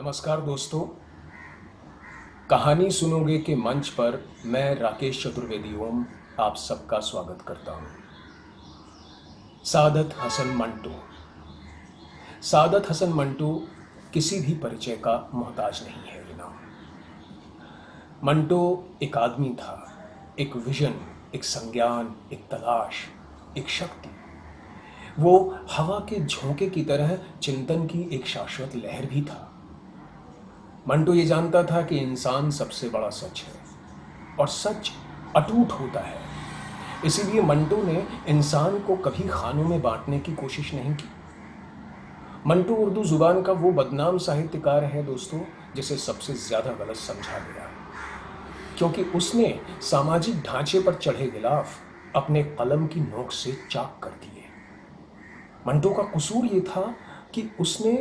नमस्कार दोस्तों। कहानी सुनोगे के मंच पर मैं राकेश चतुर्वेदी ओम आप सबका स्वागत करता हूँ। सादत हसन मंटू। सादत हसन मंटू किसी भी परिचय का मोहताज नहीं है। ये नाम मंटो एक आदमी था, एक विजन, एक संज्ञान, एक तलाश, एक शक्ति। वो हवा के झोंके की तरह चिंतन की एक शाश्वत लहर भी था। मंटो ये जानता था कि इंसान सबसे बड़ा सच है और सच अटूट होता है। इसीलिए मंटो ने इंसान को कभी खानों में बांटने की कोशिश नहीं की। मंटो उर्दू जुबान का वो बदनाम साहित्यकार है दोस्तों, जिसे सबसे ज्यादा गलत समझा गया, क्योंकि उसने सामाजिक ढांचे पर चढ़े गिलाफ अपने कलम की नोक से चाक कर दिए। मंटो का कसूर ये था कि उसने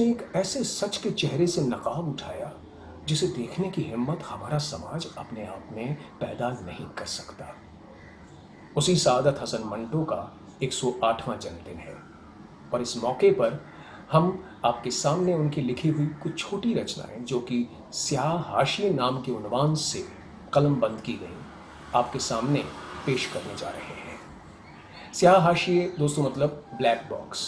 एक ऐसे सच के चेहरे से नकाब उठाया जिसे देखने की हिम्मत हमारा समाज अपने आप में पैदा नहीं कर सकता। उसी सादत हसन मंटो का 108वां जन्मदिन है और इस मौके पर हम आपके सामने उनकी लिखी हुई कुछ छोटी रचनाएं, जो कि स्याह हाशिए नाम के उन्वान से कलमबंद की गई, आपके सामने पेश करने जा रहे हैं। स्याह हाशिए दोस्तों मतलब ब्लैक बॉक्स।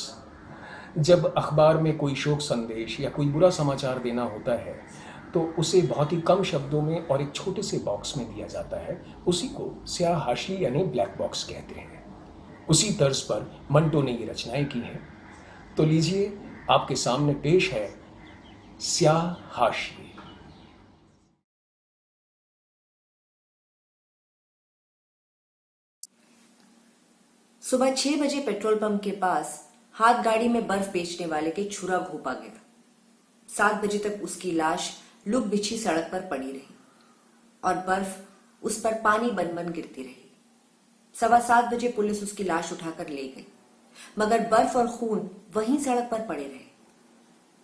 जब अखबार में कोई शोक संदेश या कोई बुरा समाचार देना होता है तो उसे बहुत ही कम शब्दों में और एक छोटे से बॉक्स में दिया जाता है। उसी को स्याह हाशिए यानी ब्लैक बॉक्स कहते हैं। उसी तर्ज पर मंटो ने ये रचनाएं की हैं। तो लीजिए, आपके सामने पेश है स्याह हाशिए। सुबह 6 बजे पेट्रोल पंप के पास हाथ गाड़ी में बर्फ बेचने वाले के छुरा घोंपा गया। 7 बजे तक उसकी लाश लुक बिछी सड़क पर पड़ी रही और बर्फ उस पर पानी बन बन गिरती रही। 7:15 बजे पुलिस उसकी लाश उठाकर ले गई, मगर बर्फ और खून वहीं सड़क पर पड़े रहे।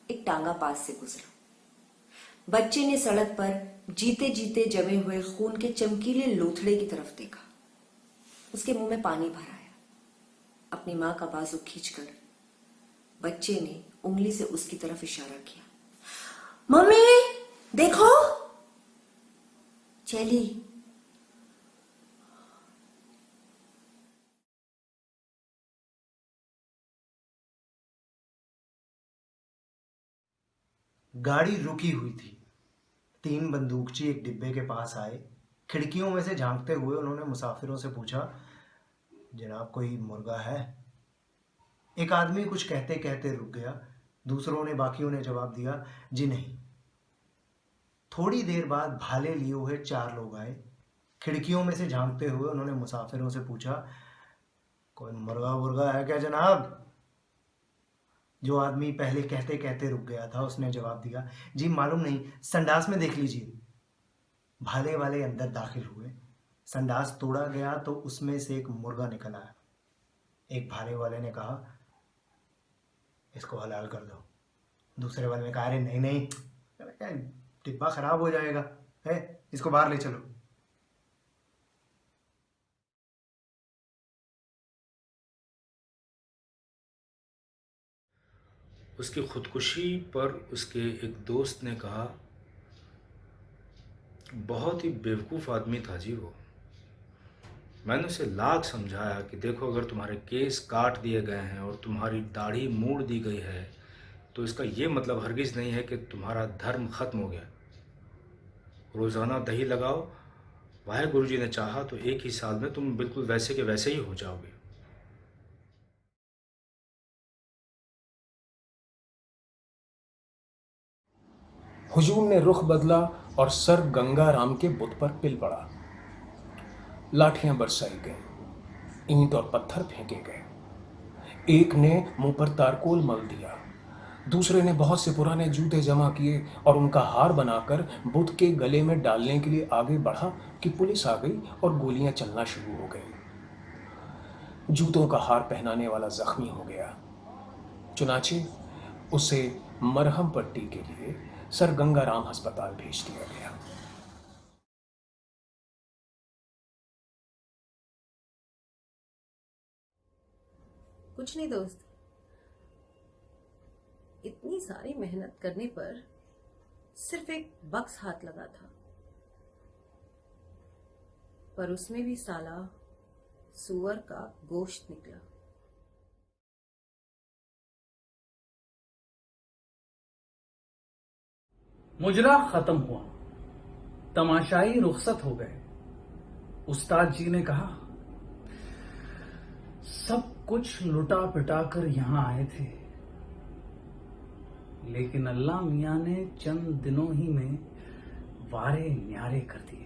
एक टांगा पास से गुजरा। बच्चे ने सड़क पर जीते जीते जमे हुए खून के चमकीले लोथड़े की तरफ देखा। उसके मुंह में पानी भर आया। अपनी मां का बाजू खींचकर बच्चे ने उंगली से उसकी तरफ इशारा किया। मम्मी देखो। चली। गाड़ी रुकी हुई थी। 3 बंदूकची एक डिब्बे के पास आए। खिड़कियों में से झांकते हुए उन्होंने मुसाफिरों से पूछा, जनाब कोई मुर्गा है? एक आदमी कुछ कहते कहते रुक गया। दूसरों ने बाकियों ने जवाब दिया, जी नहीं। थोड़ी देर बाद भाले लिए हुए 4 लोग आए। खिड़कियों में से झांकते हुए उन्होंने मुसाफिरों से पूछा, कोई मुर्गा वुर्गा है क्या जनाब? जो आदमी पहले कहते कहते रुक गया था उसने जवाब दिया, जी मालूम नहीं, संडास में देख लीजिए। भाले वाले अंदर दाखिल हुए। संडास तोड़ा गया तो उसमें से एक मुर्गा निकल आया। एक भाले वाले ने कहा, इसको हलाल कर दो। दूसरे वाले ने कहा, अरे नहीं नहीं, डिब्बा खराब हो जाएगा, है इसको बाहर ले चलो। उसकी खुदकुशी पर उसके एक दोस्त ने कहा, बहुत ही बेवकूफ़ आदमी था जी वो। मैंने उसे लाख समझाया कि देखो, अगर तुम्हारे केस काट दिए गए हैं और तुम्हारी दाढ़ी मोड़ दी गई है तो इसका ये मतलब हरगिज़ नहीं है कि तुम्हारा धर्म ख़त्म हो गया। रोज़ाना दही लगाओ, वाहे गुरु जी ने चाहा तो एक ही साल में तुम बिल्कुल वैसे के वैसे ही हो जाओगे। हुजूम ने रुख बदला और सर गंगाराम के बुत पर पिल पड़ा। लाठियां बरसाई गईं, ईंट और पत्थर फेंके गए। एक ने मुंह पर तारकोल मल दिया, दूसरे ने बहुत से पुराने जूते जमा किए और उनका हार बनाकर बुत के गले में डालने के लिए आगे बढ़ा कि पुलिस आ गई और गोलियां चलना शुरू हो गई। जूतों का हार पहनाने वाला जख्मी हो गया। चुनाचे उसे मरहम पट्टी के लिए सर गंगाराम अस्पताल भेज दिया गया। कुछ नहीं दोस्त, इतनी सारी मेहनत करने पर सिर्फ एक बक्स हाथ लगा था, पर उसमें भी साला सुअर का गोश्त निकला। मुजरा खत्म हुआ, तमाशाई रुखसत हो गए। उस्ताद जी ने कहा, सब कुछ लुटा पिटा कर यहां आए थे, लेकिन अल्लाह मियां ने चंद दिनों ही में वारे न्यारे कर दिए।